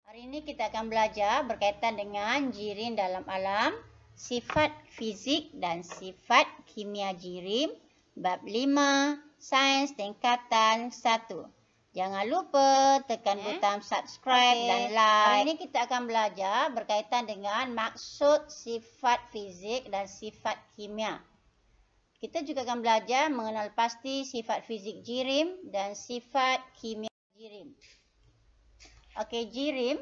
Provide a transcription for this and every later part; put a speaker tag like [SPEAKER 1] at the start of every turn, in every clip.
[SPEAKER 1] Hari ini kita akan belajar berkaitan dengan jirim dalam alam, sifat fizik dan sifat kimia jirim, bab 5, sains tingkatan 1. Jangan lupa tekan butang subscribe dan like. Hari ini kita akan belajar berkaitan dengan maksud sifat fizik dan sifat kimia. Kita juga akan belajar mengenal pasti sifat fizik jirim dan sifat kimia jirim. Okey, jirim.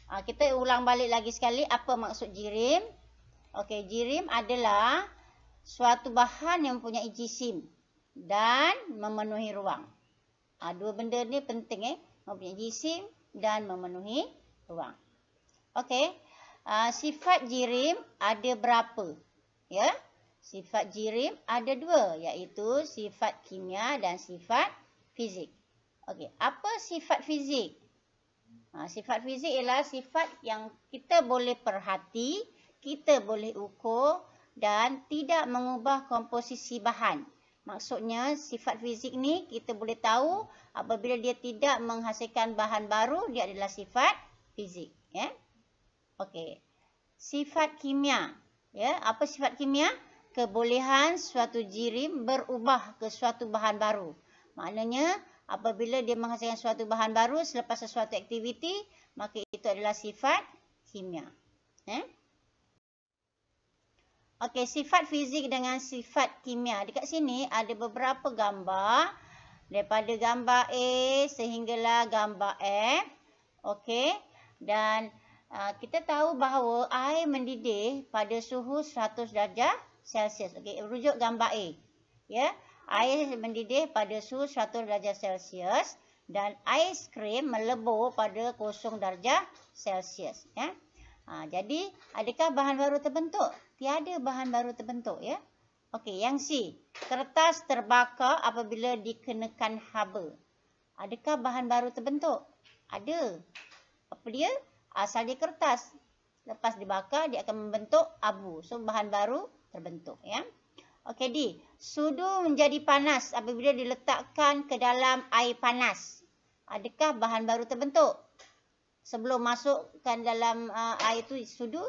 [SPEAKER 1] Kita ulang balik lagi sekali apa maksud jirim. Okey, jirim adalah suatu bahan yang mempunyai jisim dan memenuhi ruang. Dua benda ni penting mempunyai jisim dan memenuhi ruang. Okey, sifat jirim ada berapa? Ya, sifat jirim ada dua, iaitu sifat kimia dan sifat fizik. Okey, apa sifat fizik? Sifat fizik ialah sifat yang kita boleh perhati, kita boleh ukur dan tidak mengubah komposisi bahan. Maksudnya sifat fizik ni kita boleh tahu apabila dia tidak menghasilkan bahan baru, dia adalah sifat fizik. Ya? Okey. Sifat kimia. Ya, apa sifat kimia? Kebolehan suatu jirim berubah ke suatu bahan baru. Maknanya apabila dia menghasilkan suatu bahan baru selepas sesuatu aktiviti, maka itu adalah sifat kimia. Okey, sifat fizik dengan sifat kimia. Dekat sini ada beberapa gambar. Daripada gambar A sehinggalah gambar F. Okey. Dan kita tahu bahawa air mendidih pada suhu 100 darjah Celsius. Okey, rujuk gambar A. Ya. Air mendidih pada suhu 100 darjah Celsius dan aiskrim melebur pada 0 darjah Celsius. Ya. Jadi, adakah bahan baru terbentuk? Tiada bahan baru terbentuk. Ya. Okey, yang C. Kertas terbakar apabila dikenakan haba. Adakah bahan baru terbentuk? Ada. Apa dia? Asal dia kertas. Lepas dibakar, dia akan membentuk abu. So, bahan baru terbentuk. Ya. Okey, D. Sudu menjadi panas apabila diletakkan ke dalam air panas. Adakah bahan baru terbentuk? Sebelum masukkan dalam air itu sudu,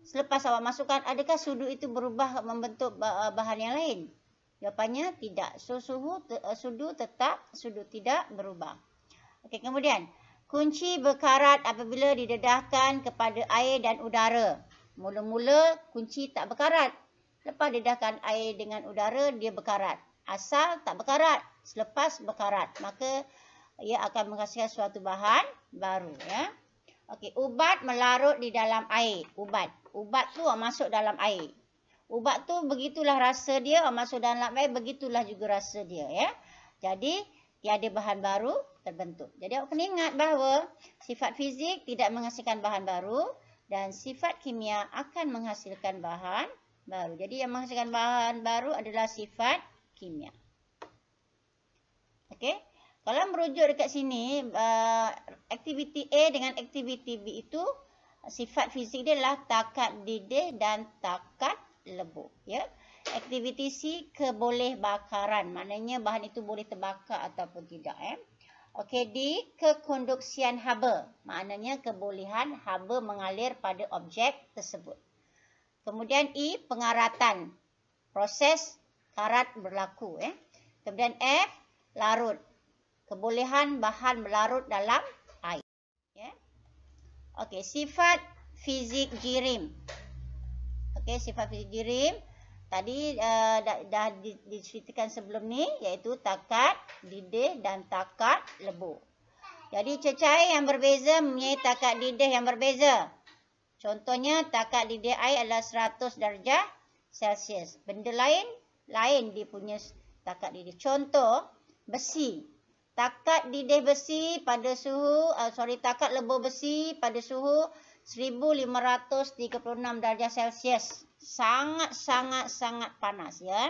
[SPEAKER 1] selepas awak masukkan, adakah sudu itu berubah membentuk bahan yang lain? Jawapannya tidak. So, sudu tidak berubah. Okey, kemudian. Kunci berkarat apabila didedahkan kepada air dan udara. Mula-mula kunci tak berkarat. Lepas didedahkan air dengan udara, dia berkarat. Asal tak berkarat. Selepas berkarat, maka ia akan menghasilkan suatu bahan baru. Ya. Okey, ubat melarut di dalam air. Ubat tu masuk dalam air. Ubat tu begitulah rasa dia, masuk dalam air, begitulah juga rasa dia. Ya. Jadi, tiada bahan baru terbentuk. Jadi, awak kena ingat bahawa sifat fizik tidak menghasilkan bahan baru dan sifat kimia akan menghasilkan bahan baru. Jadi yang menghasilkan bahan baru adalah sifat kimia. Okey. Kalau merujuk dekat sini, aktiviti A dengan aktiviti B itu, sifat fizik dia adalah takat didih dan takat lebur. Ya. Aktiviti C, kebolehbakaran. Maknanya bahan itu boleh terbakar ataupun tidak. Okey, D, kekonduksian haba. Maknanya kebolehan haba mengalir pada objek tersebut. Kemudian E, pengaratan. Proses karat berlaku. Kemudian F, larut. Kebolehan bahan melarut dalam air. Okey, sifat fizik jirim. Okey, sifat fizik jirim. Tadi dah diceritakan sebelum ni, iaitu takat didih dan takat lebur. Jadi cecair yang berbeza mempunyai takat didih yang berbeza. Contohnya, takat didih air adalah 100 darjah Celsius. Benda lain dia punya takat didih. Contoh, besi. Takat didih besi pada suhu, takat lebur besi pada suhu 1536 darjah Celsius. Sangat panas. Ya.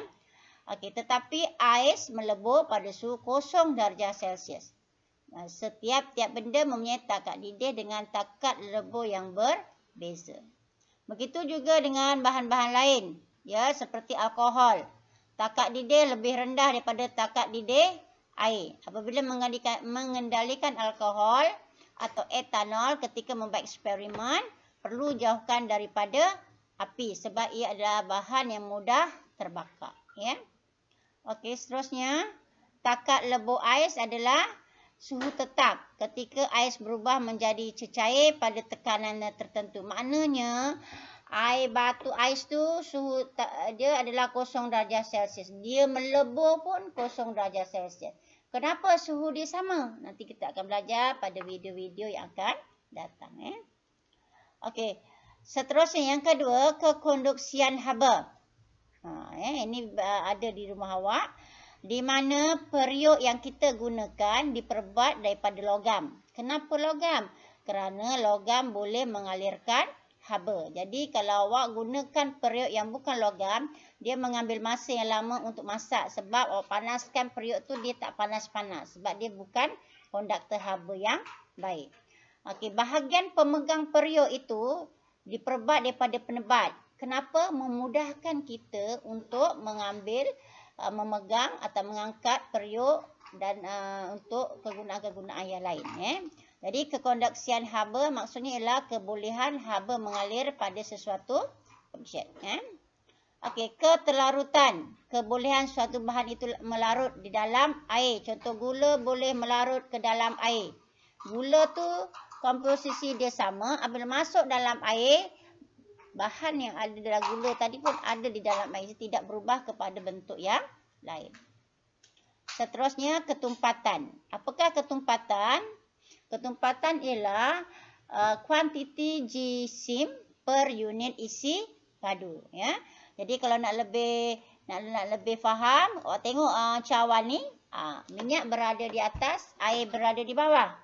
[SPEAKER 1] Okey, tetapi ais melebur pada suhu 0 darjah Celsius. Setiap benda mempunyai takat didih dengan takat lebur yang berbeza. Begitu juga dengan bahan-bahan lain, ya, seperti alkohol. Takat didih lebih rendah daripada takat didih air. Apabila mengendalikan alkohol, atau etanol ketika membuat eksperimen perlu jauhkan daripada api sebab ia adalah bahan yang mudah terbakar. Ya. Okey, seterusnya takat lebur ais adalah suhu tetap ketika ais berubah menjadi cecair pada tekanan tertentu. Maknanya air batu ais tu suhu dia adalah 0 darjah Celsius. Dia melebur pun 0 darjah Celsius. Kenapa suhu dia sama? Nanti kita akan belajar pada video-video yang akan datang. Okey. Seterusnya yang kedua, kekonduksian haba. Ini ada di rumah awak. Di mana periuk yang kita gunakan diperbuat daripada logam. Kenapa logam? Kerana logam boleh mengalirkan haba. Jadi kalau awak gunakan periuk yang bukan logam, dia mengambil masa yang lama untuk masak. Sebab awak panaskan periuk tu dia tak panas-panas. Sebab dia bukan konduktor haba yang baik. Okey, bahagian pemegang periuk itu diperbuat daripada penebat. Kenapa? Memudahkan kita untuk mengambil, memegang atau mengangkat periuk dan untuk kegunaan-kegunaan yang lain. Jadi kekonduksian haba maksudnya ialah kebolehan haba mengalir pada sesuatu objek. Okey, keterlarutan. Kebolehan suatu bahan itu melarut di dalam air. Contoh gula boleh melarut ke dalam air. Gula tu komposisi dia sama. Apabila masuk dalam air, bahan yang ada dalam gula tadi pun ada di dalam air. Tidak berubah kepada bentuk yang lain. Seterusnya ketumpatan. Apakah ketumpatan? Ketumpatan ialah kuantiti jisim per unit isi padu. Ya. Jadi kalau nak lebih faham, awak tengok cawan ni, minyak berada di atas, air berada di bawah.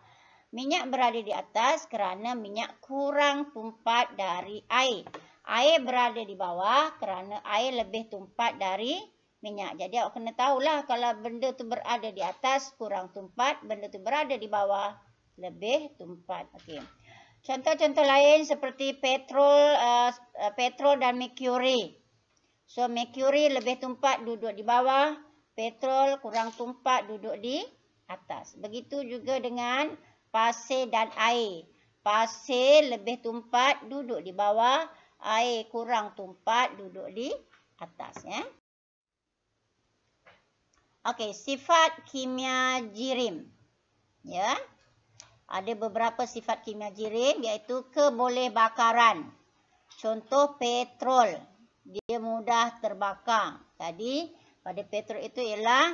[SPEAKER 1] Minyak berada di atas kerana minyak kurang tumpat dari air. Air berada di bawah kerana air lebih tumpat dari minyak. Jadi awak kena tahulah kalau benda tu berada di atas kurang tumpat, benda tu berada di bawah lebih tumpat. Okey. Contoh-contoh lain seperti petrol dan merkuri. So merkuri lebih tumpat duduk di bawah, petrol kurang tumpat duduk di atas. Begitu juga dengan pasir dan air. Pasir lebih tumpat duduk di bawah, air kurang tumpat duduk di atas. Ya. Okey, sifat kimia jirim. Ya. Ada beberapa sifat kimia jirim iaitu kebolehbakaran. Contoh petrol, dia mudah terbakar. Jadi pada petrol itu ialah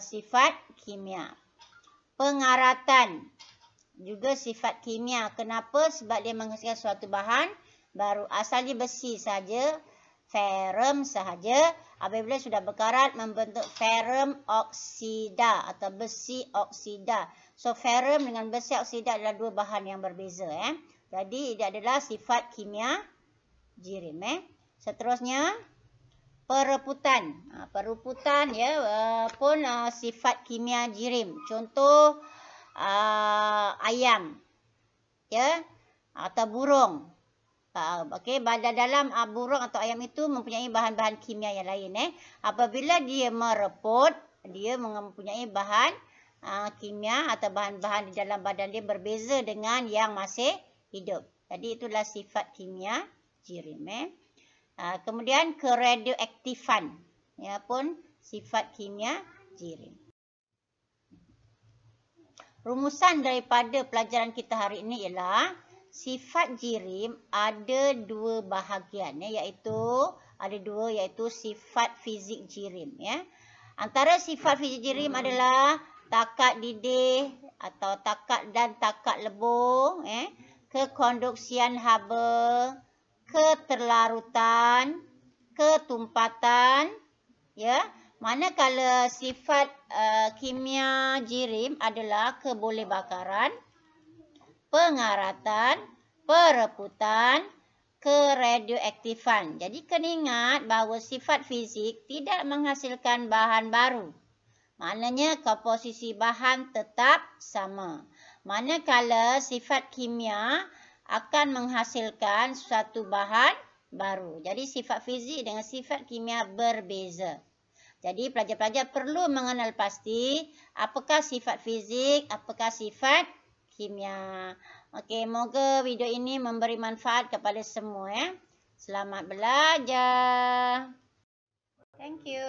[SPEAKER 1] sifat kimia. Pengaratan juga sifat kimia. Kenapa? Sebab dia menghasilkan suatu bahan baru. Asalnya besi saja, ferrum sahaja. Apabila sudah berkarat membentuk ferrum oksida atau besi oksida. So ferrum dengan besi oksida adalah dua bahan yang berbeza. Jadi dia adalah sifat kimia jirim. Seterusnya pereputan. Pereputan ya pun sifat kimia jirim. Contoh ayam ya atau burung. Okey, pada dalam burung atau ayam itu mempunyai bahan-bahan kimia yang lain. Apabila dia mereput, dia mempunyai bahan kimia atau bahan-bahan di dalam badan dia berbeza dengan yang masih hidup. Jadi itulah sifat kimia jirim. Kemudian keradioaktifan, ya pun sifat kimia jirim. Rumusan daripada pelajaran kita hari ini ialah sifat jirim ada dua bahagian, iaitu sifat fizik jirim. Ya. Antara sifat fizik jirim adalah takat didih atau takat dan takat lebur, kekonduksian haba, keterlarutan, ketumpatan. Ya. Manakala sifat kimia jirim adalah kebolehbakaran, pengaratan, pereputan, keradioaktifan. Jadi kena ingat bahawa sifat fizik tidak menghasilkan bahan baru. Maknanya komposisi bahan tetap sama. Manakala sifat kimia akan menghasilkan suatu bahan baru. Jadi sifat fizik dengan sifat kimia berbeza. Jadi pelajar-pelajar perlu mengenal pasti apakah sifat fizik, apakah sifat kimia. Okey, moga video ini memberi manfaat kepada semua ya. Selamat belajar. Thank you.